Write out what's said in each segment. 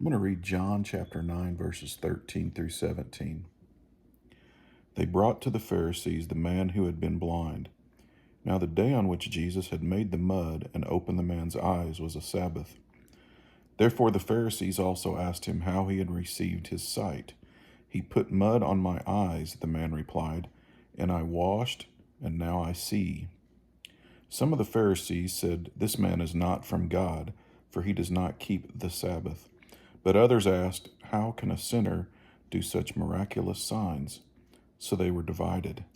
I'm going to read John chapter 9, verses 13 through 17. They brought to the Pharisees the man who had been blind. Now the day on which Jesus had made the mud and opened the man's eyes was a Sabbath. Therefore the Pharisees also asked him how he had received his sight. He put mud on my eyes, the man replied, and I washed, and now I see. Some of the Pharisees said, This man is not from God, for he does not keep the Sabbath. But others asked, How can a sinner do such miraculous signs? So they were divided.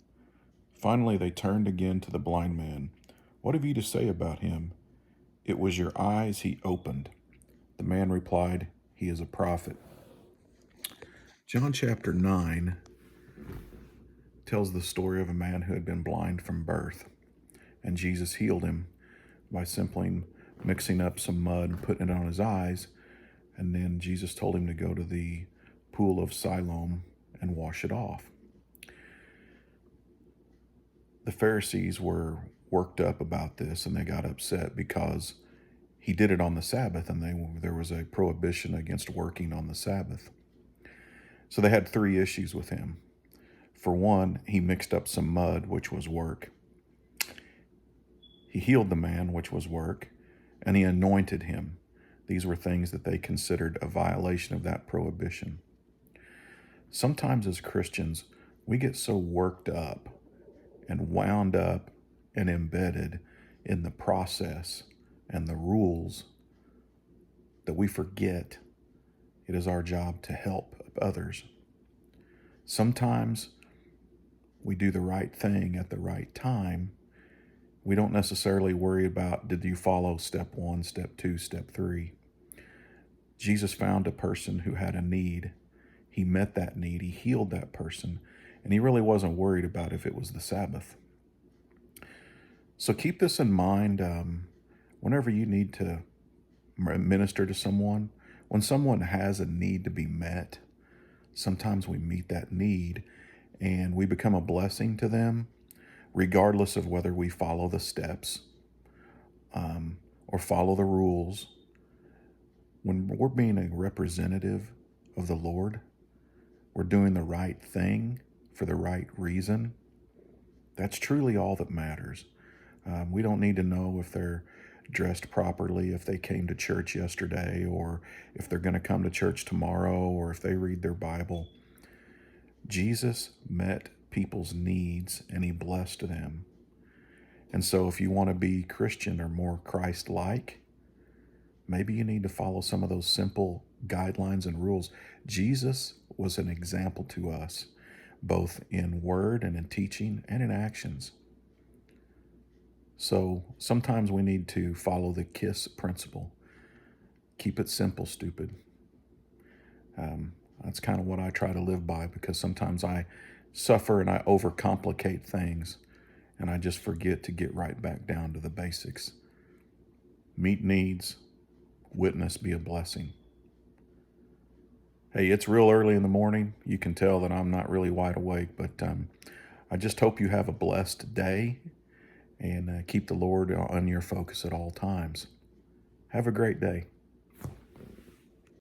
Finally they turned again to the blind man. What have you to say about him? It was your eyes he opened. The man replied, He is a prophet. John chapter 9 tells the story of a man who had been blind from birth. And Jesus healed him by simply mixing up some mud and putting it on his eyes. And then Jesus told him to go to the pool of Siloam and wash it off. The Pharisees were worked up about this, and they got upset because he did it on the Sabbath, and there was a prohibition against working on the Sabbath. So they had three issues with him. For one, he mixed up some mud, which was work. He healed the man, which was work, and he anointed him. These were things that they considered a violation of that prohibition. Sometimes as Christians, we get so worked up and wound up and embedded in the process and the rules that we forget it is our job to help others. Sometimes we do the right thing at the right time. We don't necessarily worry about, did you follow step 1, step 2, step 3? Jesus found a person who had a need. He met that need. He healed that person. And he really wasn't worried about if it was the Sabbath. So keep this in mind whenever you need to minister to someone. When someone has a need to be met, sometimes we meet that need and we become a blessing to them, regardless of whether we follow the steps or follow the rules. When we're being a representative of the Lord, we're doing the right thing for the right reason. That's truly all that matters. We don't need to know if they're dressed properly, if they came to church yesterday, or if they're going to come to church tomorrow, or if they read their Bible. Jesus met people's needs and he blessed them. And so if you want to be Christian or more Christ-like, maybe you need to follow some of those simple guidelines and rules. Jesus was an example to us, both in word and in teaching and in actions. So sometimes we need to follow the KISS principle. Keep it simple, stupid. That's kind of what I try to live by, because sometimes I suffer and I overcomplicate things and I just forget to get right back down to the basics. Meet needs, witness, be a blessing. Hey, it's real early in the morning. You can tell that I'm not really wide awake, but I just hope you have a blessed day and keep the Lord on your focus at all times. Have a great day.